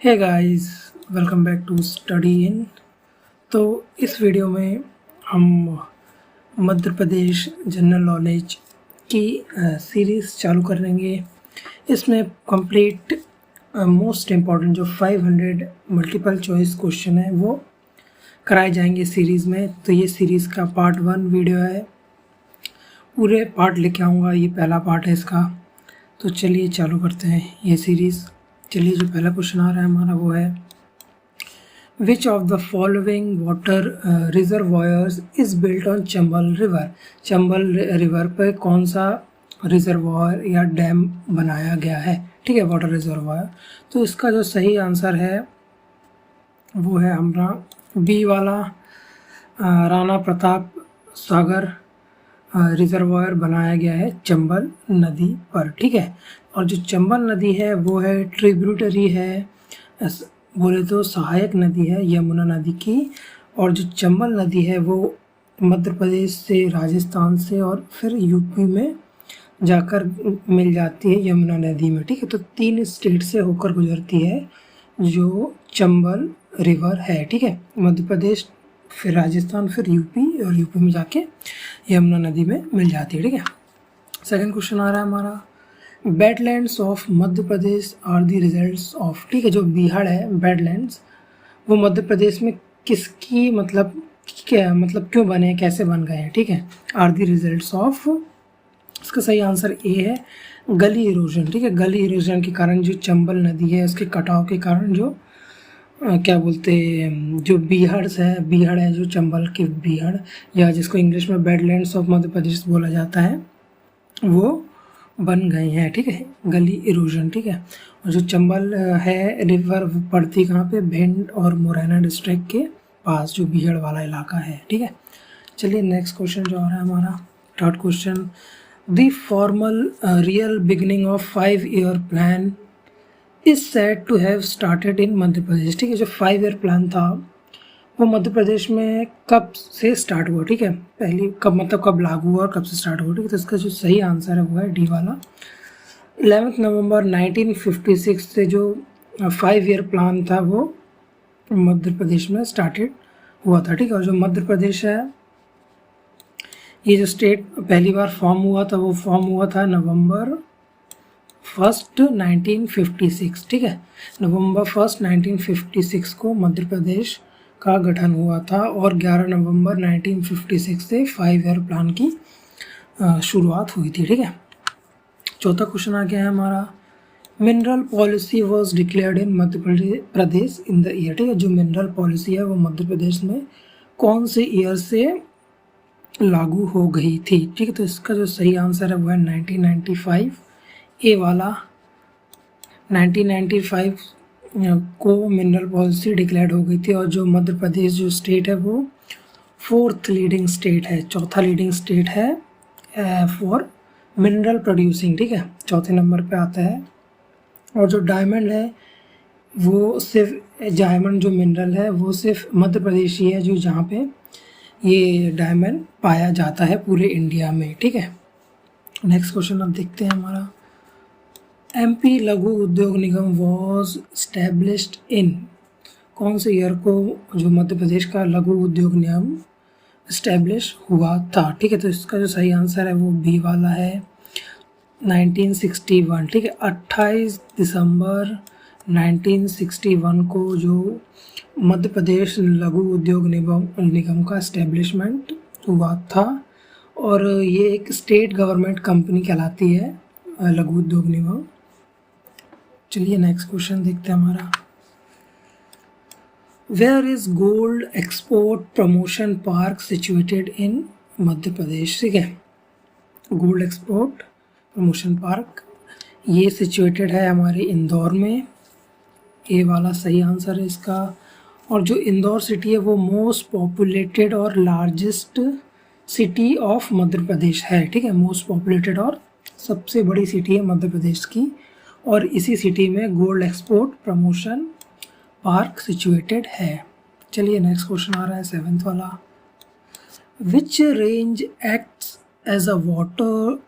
Hey guys, welcome back to study in. तो इस video में हम मध्य प्रदेश जनरल नॉलेज की सीरीज़ चालू करेंगे। इसमें कंप्लीट मोस्ट इम्पॉर्टेंट जो 500 मल्टीपल चॉइस क्वेश्चन है वो कराए जाएंगे सीरीज़ में। तो ये सीरीज़ का पार्ट 1 वीडियो है, पूरे पार्ट लेके आऊँगा। ये पहला पार्ट है इसका। तो चलिए चालू करते हैं ये सीरीज़। चलिए, जो पहला क्वेश्चन आ रहा है हमारा वो है, which of the following water reservoirs is built on Chambal river. Chambal river पर कौन सा रिजर्वॉयर या डैम बनाया गया है, ठीक है, वाटर रिजर्वॉयर। तो इसका जो सही आंसर है वो है हमारा बी वाला, राणा प्रताप सागर रिजर्वॉयर बनाया गया है चंबल नदी पर, ठीक है। और जो चंबल नदी है वो है ट्रिब्यूटरी है, बोले तो सहायक नदी है यमुना नदी की। और जो चंबल नदी है वो मध्य प्रदेश से, राजस्थान से और फिर यूपी में जाकर मिल जाती है यमुना नदी में, ठीक है। तो 3 स्टेट से होकर गुजरती है जो चंबल रिवर है, ठीक है। मध्य प्रदेश, फिर राजस्थान, फिर यूपी, और यूपी में जाके यमुना नदी में मिल जाती है, ठीक है। सेकंड क्वेश्चन आ रहा है हमारा, wetlands of Madhya Pradesh are the results of, ठीक है। जो बिहार है वेटलैंड्स, वो मध्य प्रदेश में किसकी मतलब क्या मतलब क्यों बने, कैसे बन गए हैं, ठीक है। आर द रिजल्ट्स ऑफ, इसका सही आंसर ए है गली इरोजन, ठीक है। गली इरोजन के कारण जो चंबल नदी है उसके कटाव के कारण जो क्या बोलते हैं, जो बीहड़ है जो चंबल के बीहड़, या जिसको इंग्लिश में वेटलैंड्स ऑफ मध्य प्रदेश बोला जाता है, वो बन गए हैं, ठीक है। गली इरोजन, ठीक है। और जो चंबल है रिवर पड़ती कहाँ पे, भिंड और मुरैना डिस्ट्रिक्ट के पास, जो बीहड़ वाला इलाका है, ठीक है। चलिए नेक्स्ट क्वेश्चन जो आ रहा है हमारा, third question, the formal real beginning of 5-year plan is said to have started in Madhya Pradesh, ठीक है। जो 5-year प्लान था वो मध्य प्रदेश में कब से स्टार्ट हुआ, ठीक है। पहली कब मतलब कब लागू हुआ और कब से स्टार्ट हुआ, ठीक है। तो इसका जो सही आंसर है वो है डी वाला, 11 नवंबर 1956 से जो 5-year प्लान था वो मध्य प्रदेश में स्टार्टेड हुआ था, ठीक है। और जो मध्य प्रदेश है, ये जो स्टेट पहली बार फॉर्म हुआ था वो फॉर्म हुआ था नवंबर 1, 1956, ठीक है। नवंबर 1, 1956 को मध्य प्रदेश का गठन हुआ था, और 11 नवंबर 1956 से 5-year प्लान की शुरुआत हुई थी, ठीक है। चौथा क्वेश्चन आ गया है हमारा, mineral policy was declared in Madhya Pradesh in the year, ठीक है। जो मिनरल पॉलिसी है वो मध्य प्रदेश में कौन से ईयर से लागू हो गई थी, ठीक है। तो इसका जो सही आंसर है वो है 1995, ए वाला। 1995 को मिनरल पॉलिसी डिक्लेयर हो गई थी, और जो मध्य प्रदेश जो स्टेट है वो 4th लीडिंग स्टेट है, चौथा लीडिंग स्टेट है फॉर मिनरल प्रोड्यूसिंग, ठीक है, चौथे नंबर पे आता है। और जो डायमंड है वो सिर्फ, डायमंड जो मिनरल है वो सिर्फ मध्य प्रदेश ही है जो जहाँ पे ये डायमंड पाया जाता है पूरे इंडिया में, ठीक है। नेक्स्ट क्वेश्चन अब देखते हैं हमारा, एमपी लघु उद्योग निगम वॉज स्टैब्लिश्ड इन, कौन से ईयर को जो मध्य प्रदेश का लघु उद्योग निगम स्टैब्लिश हुआ था, ठीक है। तो इसका जो सही आंसर है वो बी वाला है 1961, ठीक है। 28 दिसंबर 1961 को जो मध्य प्रदेश लघु उद्योग निगम का इस्टेब्लिशमेंट हुआ था, और ये एक स्टेट गवर्नमेंट कंपनी कहलाती है लघु उद्योग निगम। चलिए नेक्स्ट क्वेश्चन देखते हैं हमारा, where is gold export promotion park situated in Madhya Pradesh, ठीक है। गोल्ड एक्सपोर्ट प्रमोशन पार्क ये सिचुएटेड है हमारे इंदौर में, ए वाला सही आंसर है इसका। और जो इंदौर सिटी है वो मोस्ट पॉपुलेटेड और largest city of Madhya Pradesh है, ठीक है। मोस्ट पॉपुलेटेड और सबसे बड़ी सिटी है मध्य प्रदेश की, और इसी सिटी में gold export promotion park situated है। चलिए नेक्स्ट क्वेश्चन आ रहा है 7th वाला, which range acts as a water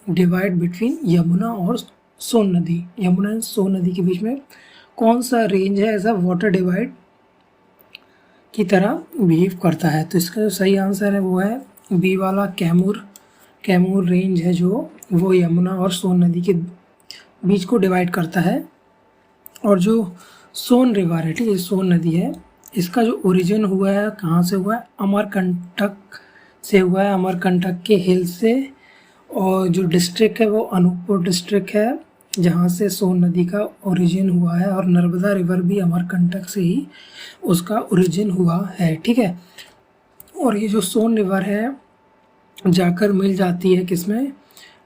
divide between Yamuna और सोन नदी, यमुना एंड सोन नदी के बीच में कौन सा रेंज है ऐसा वाटर डिवाइड की तरह बिहेव करता है? तो इसका जो सही आंसर है वो है बी वाला, कैमूर। कैमूर रेंज है जो वो यमुना और सोन नदी के बीच को डिवाइड करता है। और जो सोन रिवर है, ठीक है, सोन नदी है, इसका जो ओरिजिन हुआ है कहाँ से हुआ है? अमरकंटक से हुआ है, अमरकंटक के हिल से। और जो डिस्ट्रिक्ट है वो अनूपपुर डिस्ट्रिक्ट है जहाँ से सोन नदी का ओरिजिन हुआ है। और नर्मदा रिवर भी अमरकंटक से ही उसका ओरिजिन हुआ है, ठीक है। और ये जो सोन रिवर है जाकर मिल जाती है किसमें?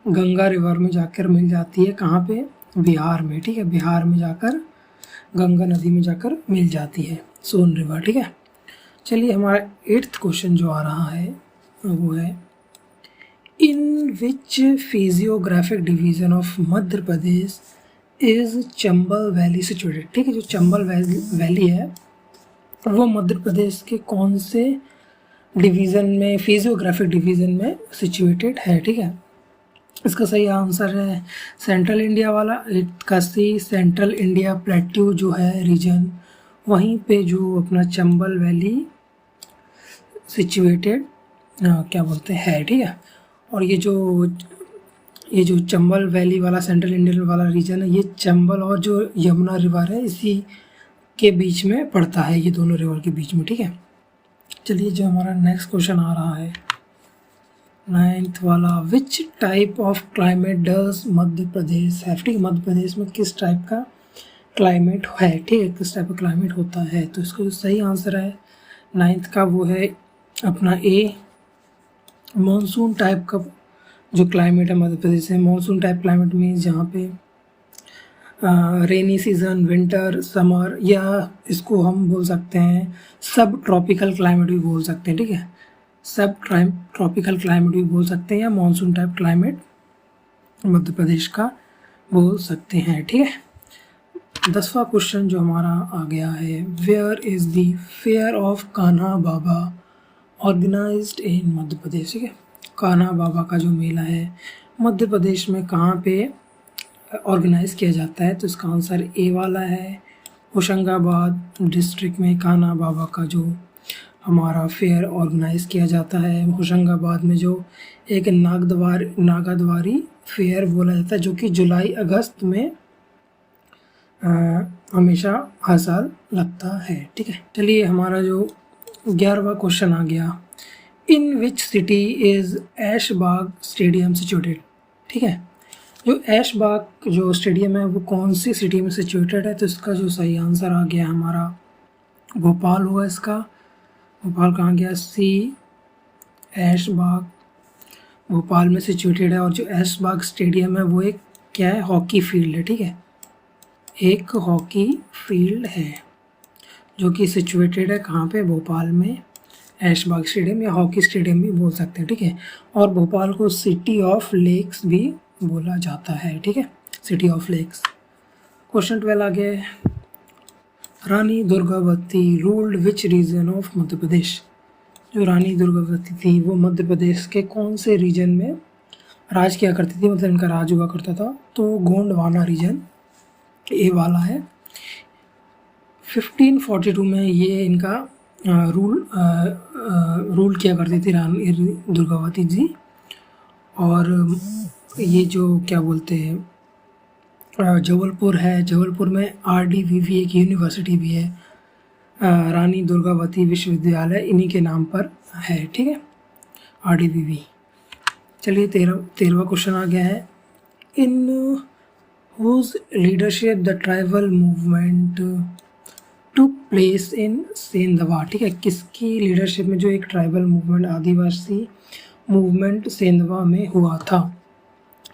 गंगा रिवर में जाकर मिल जाती है। कहाँ पे? बिहार में, ठीक है। बिहार में जाकर गंगा नदी में जाकर मिल जाती है सोन रिवर, ठीक है। चलिए हमारा 8th क्वेश्चन जो आ रहा है वो है in which physiographic division of Madhya Pradesh is Chambal valley situated, ठीक है। जो चंबल वैली है वो मध्य प्रदेश के कौन से डिवीज़न में, फिजियोग्राफिक डिवीज़न में सिचुएटेड है, ठीक है। इसका सही आंसर है सेंट्रल इंडिया वाला, 8th का सी। सेंट्रल इंडिया प्लेट्यू जो है रीजन, वहीं पे जो अपना चंबल वैली सिचुएटेड क्या बोलते हैं, ठीक है। और ये जो चंबल वैली वाला सेंट्रल इंडिया वाला रीजन है, ये चंबल और जो यमुना रिवर है इसी के बीच में पड़ता है, ये दोनों रिवर के बीच में, ठीक है। चलिए जो हमारा नेक्स्ट क्वेश्चन आ रहा है 9th वाला, which type of climate does Madhya Pradesh है, ठीक है। मध्य प्रदेश में किस टाइप का क्लाइमेट है, ठीक है, किस टाइप का क्लाइमेट होता है? तो इसका जो सही आंसर है 9th का वो है अपना ए, मॉनसून टाइप का जो क्लाइमेट है मध्य प्रदेश में। मॉनसून टाइप क्लाइमेट मीन्स जहाँ पे रेनी सीजन, विंटर, समर, या इसको हम बोल सकते हैं सब ट्रॉपिकल क्लाइमेट भी बोल सकते हैं, ठीक है। सब ट्रॉपिकल क्लाइमेट भी बोल सकते हैं या monsoon type climate Madhya Pradesh का बोल सकते हैं, ठीक है। 10वां क्वेश्चन जो हमारा आ गया है, where is the fair of Kanha Baba organized in Madhya Pradesh, ठीक है। कान्हा बाबा का जो मेला है मध्य प्रदेश में कहाँ पे ऑर्गेनाइज किया जाता है? तो इसका आंसर ए वाला है, होशंगाबाद डिस्ट्रिक्ट में कान्हा बाबा का जो हमारा फेयर ऑर्गेनाइज किया जाता है। होशंगाबाद में जो एक नागाद्वारी फेयर बोला जाता है जो कि जुलाई अगस्त में हमेशा हर साल लगता है, ठीक है। चलिए हमारा जो 11वां क्वेश्चन आ गया, in which city is Aishbagh stadium situated, ठीक है। जो ऐशबाग जो स्टेडियम है वो कौन सी सिटी में सिचुएटेड है? तो इसका जो सही आंसर आ गया हमारा भोपाल हुआ इसका। भोपाल कहाँ गया? सी, ऐशबाग भोपाल में सिचुएटेड है। और जो ऐशबाग स्टेडियम है वो एक क्या है? हॉकी फील्ड है, ठीक है। एक हॉकी फील्ड है जो कि सिचुएटेड है कहाँ पे? भोपाल में। ऐशबाग स्टेडियम या हॉकी स्टेडियम भी बोल सकते हैं, ठीक है। और भोपाल को सिटी ऑफ लेक्स भी बोला जाता है, ठीक है, सिटी ऑफ लेक्स। क्वेश्चन 12 आ गया है, Rani Durgavati ruled which region of Madhya Pradesh. जो रानी दुर्गावती थी वो मध्य प्रदेश के कौन से रीजन में राज किया करती थी, मतलब इनका राज हुआ करता था? तो गोंडवाना रीजन ए वाला है। 1542 में ये इनका रूल किया करती थी रानी दुर्गावती जी। और ये जो क्या बोलते हैं जबलपुर है, जबलपुर में RDVV एक यूनिवर्सिटी भी है, रानी दुर्गावती विश्वविद्यालय इन्हीं के नाम पर है, ठीक है, RDVV। चलिए 13वां क्वेश्चन आ गया है, इन whose leadership the tribal movement took place in Sendhwa, ठीक है। किसकी लीडरशिप में जो एक ट्राइबल मूवमेंट, आदिवासी मूवमेंट सेंधवा में हुआ था?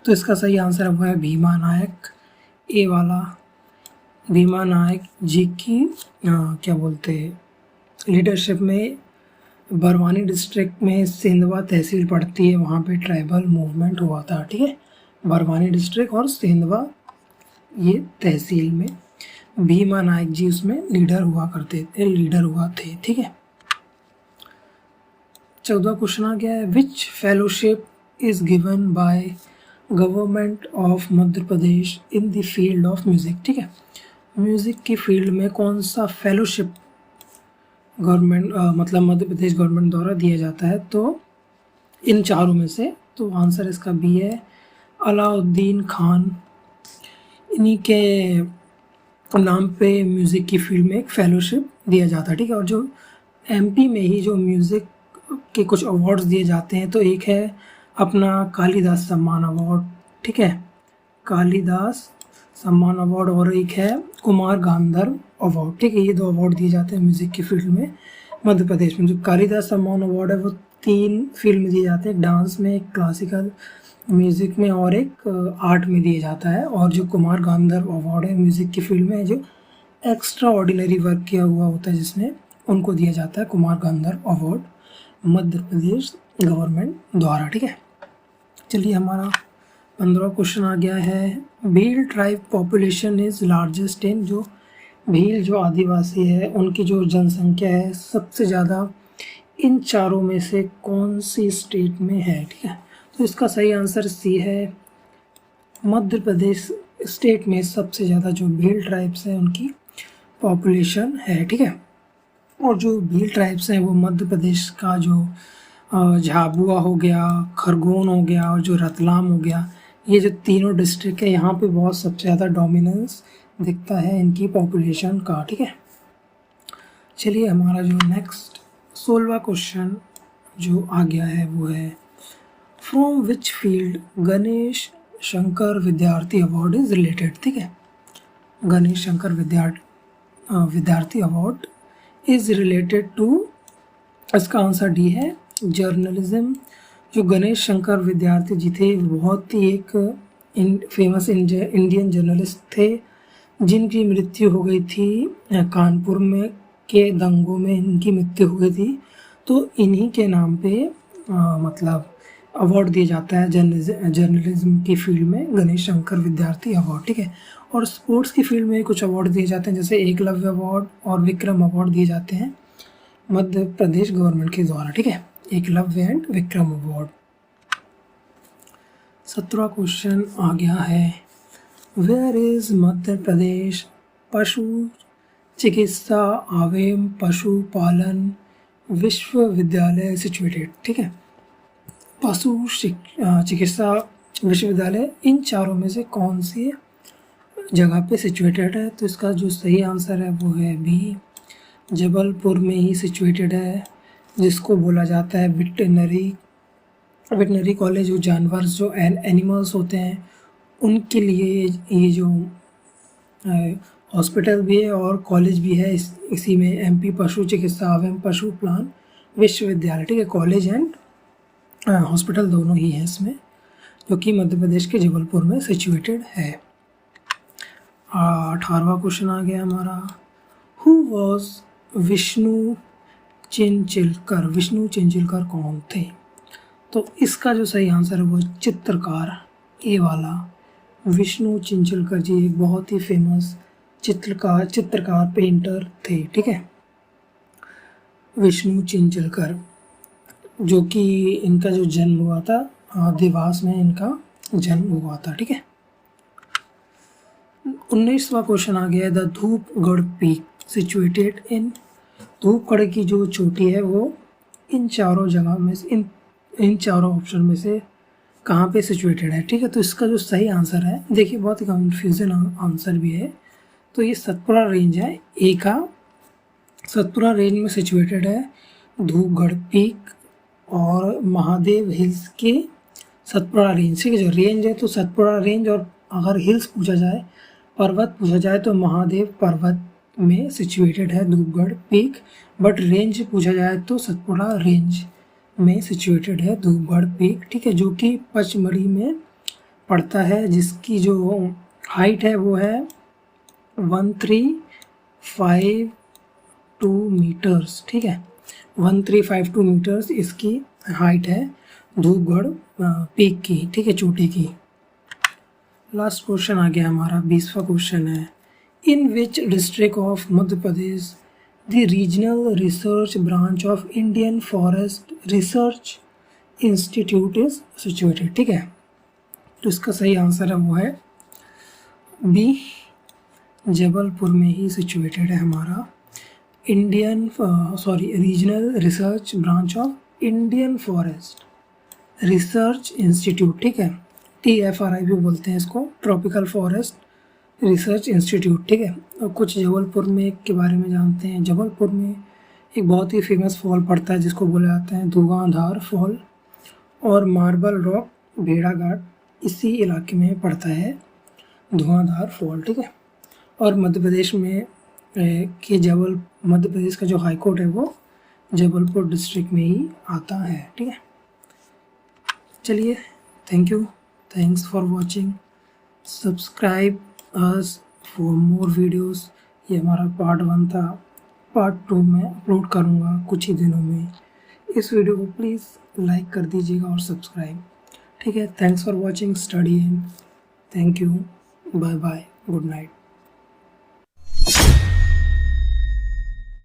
तो इसका सही आंसर हुआ है भीमा नायक, ए वाला। भीमा नायक जी की क्या बोलते हैं लीडरशिप में बरवानी डिस्ट्रिक्ट में सेंधवा तहसील पड़ती है, वहाँ पे ट्राइबल मूवमेंट हुआ था, ठीक है। बरवानी डिस्ट्रिक्ट और सेंधवा ये तहसील में भीमा नायक जी उसमें लीडर हुआ थे, ठीक है। 14वां क्वेश्चन आ गया है, which fellowship is given by government of Madhya Pradesh in the field of music, ठीक है। म्यूज़िक की फील्ड में कौन सा फेलोशिप गवर्नमेंट मतलब मध्य प्रदेश गवर्नमेंट द्वारा दिया जाता है? तो इन चारों में से तो आंसर इसका बी है, अलाउद्दीन खान। इन्हीं के नाम पे म्यूज़िक की फील्ड में एक फेलोशिप दिया जाता है, ठीक है। और जो एमपी में ही जो म्यूज़िक के कुछ अवार्ड्स दिए जाते हैं, तो एक है अपना कालिदास सम्मान अवार्ड, ठीक है, कालिदास सम्मान अवार्ड, और एक है कुमार गांधर्व अवार्ड, ठीक है। ये 2 अवार्ड दिए जाते हैं म्यूज़िक की फील्ड में मध्य प्रदेश में। जो कालिदास सम्मान अवार्ड है वो 3 फील्ड में दिए जाते हैं, एक डांस में, एक क्लासिकल म्यूज़िक में और एक आर्ट में दिया जाता है। और जो कुमार गांधर्व अवार्ड है म्यूज़िक की फील्ड में, जो एक्स्ट्रा ऑर्डिनरी वर्क किया हुआ होता है जिसमें, उनको दिया जाता है कुमार गांधर्व अवार्ड मध्य प्रदेश गवर्नमेंट द्वारा, ठीक है। चलिए हमारा 15वां क्वेश्चन आ गया है, Bhil tribe population is largest in. जो भील जो आदिवासी है उनकी जो जनसंख्या है सबसे ज़्यादा इन चारों में से कौन सी स्टेट में है, ठीक है। तो इसका सही आंसर सी है, मध्य प्रदेश स्टेट में सबसे ज़्यादा जो भील ट्राइब्स हैं उनकी पॉपुलेशन है, ठीक है। और जो भील ट्राइब्स हैं वो मध्य प्रदेश का जो झाबुआ हो गया, खरगोन हो गया और जो रतलाम हो गया, ये जो तीनों डिस्ट्रिक्ट है यहाँ पे बहुत सबसे ज़्यादा डोमिनेंस दिखता है इनकी पॉपुलेशन का, ठीक है। चलिए हमारा जो नेक्स्ट 16वां क्वेश्चन जो आ गया है वो है, from which field Ganesh Shankar विद्यार्थी अवार्ड इज़ रिलेटेड, ठीक है। गणेश शंकर विद्यार्थी अवार्ड इज़ रिलेटेड टू, इसका आंसर डी है, जर्नलिज्म। जो गणेश शंकर विद्यार्थी जी थे बहुत ही एक फेमस इंडियन जर्नलिस्ट थे जिनकी मृत्यु हो गई थी कानपुर में के दंगों में, इनकी मृत्यु हो गई थी। तो इन्हीं के नाम पे मतलब अवार्ड दिया जाता है जर्नलिज्म की फील्ड में, गणेश शंकर विद्यार्थी अवार्ड, ठीक है। और स्पोर्ट्स की फील्ड में कुछ अवार्ड दिए जाते हैं, जैसे एकलव्य अवार्ड और विक्रम अवार्ड दिए जाते हैं मध्य प्रदेश गवर्नमेंट के द्वारा, ठीक है, एकलव्य एंड विक्रम अवार्ड। 17वां क्वेश्चन आ गया है, वेयर इज मध्य प्रदेश पशु चिकित्सा एवं पशुपालन विश्वविद्यालय सिचुएटेड, ठीक है। पशु चिकित्सा विश्वविद्यालय इन चारों में से कौन सी जगह पे सिचुएटेड है? तो इसका जो सही आंसर है वो है बी, जबलपुर में ही सिचुएटेड है, जिसको बोला जाता है वेटनरी कॉलेज। जो जानवर जो एनिमल्स होते हैं उनके लिए ये जो हॉस्पिटल भी है और कॉलेज भी है, इसी में एमपी पशु चिकित्सा एवं पशुपालन विश्वविद्यालय, ठीक है। कॉलेज एंड हॉस्पिटल दोनों ही हैं इसमें, जो कि मध्य प्रदेश के जबलपुर में सिचुएटेड है। 18वां क्वेश्चन आ गया हमारा, हु वॉज विष्णु चिंचिलकर। विष्णु चिंचिलकर कौन थे? तो इसका जो सही आंसर है वो चित्रकार, ए वाला, विष्णु चिंचिलकर जी एक बहुत ही फेमस चित्रकार पेंटर थे, ठीक है, विष्णु चिंचिलकर, जो कि इनका जो जन्म हुआ था देवास में इनका जन्म हुआ था, ठीक है। 19वां क्वेश्चन आ गया है, the Dhupgarh peak situated in. Dhupgarh की जो चोटी है वो इन चारों जगह में से इन चारों ऑप्शन में से कहाँ पे सिचुएटेड है, ठीक है। तो इसका जो सही आंसर है, देखिए बहुत ही कंफ्यूजन आंसर भी है, तो ये सतपुड़ा रेंज है, ए का सतपुड़ा रेंज में सिचुएटेड है धूपगढ़ पीक और महादेव हिल्स के सतपुड़ा रेंज, ठीक है। जो रेंज है तो सतपुड़ा रेंज, और अगर हिल्स पूछा जाए, पर्वत पूछा जाए, तो महादेव पर्वत में सिचुएटेड है धूपगढ़ पीक, बट रेंज पूछा जाए तो सतपुड़ा रेंज में सिचुएटेड है धूपगढ़ पीक, ठीक है, जो कि पचमढ़ी में पड़ता है, जिसकी जो हाइट है वो है 1352 मीटर्स, ठीक है, 1352 मीटर्स इसकी हाइट है धूपगढ़ पीक की, ठीक है, चोटी की। लास्ट क्वेश्चन आ गया हमारा 20वां क्वेश्चन है, in which district of Madhya Pradesh the regional research branch of Indian forest research institute is situated, ठीक है। तो इसका सही आंसर है वो है बी, जबलपुर में ही सिचुएटेड है हमारा regional research branch of Indian forest research institute, ठीक है, TFRI भी बोलते हैं इसको, ट्रॉपिकल फॉरेस्ट रिसर्च इंस्टीट्यूट, ठीक है। और कुछ जबलपुर में के बारे में जानते हैं। जबलपुर में एक बहुत ही फेमस फॉल पड़ता है जिसको बोला जाता है धुआंधार फॉल, और मार्बल रॉक भेड़ाघाट इसी इलाके में पड़ता है धुआंधार फॉल, ठीक है। और मध्य प्रदेश में मध्य प्रदेश का जो हाई कोर्ट है वो जबलपुर डिस्ट्रिक्ट में ही आता है, ठीक है। चलिए, thanks for watching, subscribe us for more videos. ये हमारा पार्ट 1 था, पार्ट 2 में अपलोड करूँगा कुछ ही दिनों में। इस वीडियो को प्लीज़ लाइक कर दीजिएगा और सब्सक्राइब, ठीक है। Thanks for watching study in, thank you, bye bye, good night.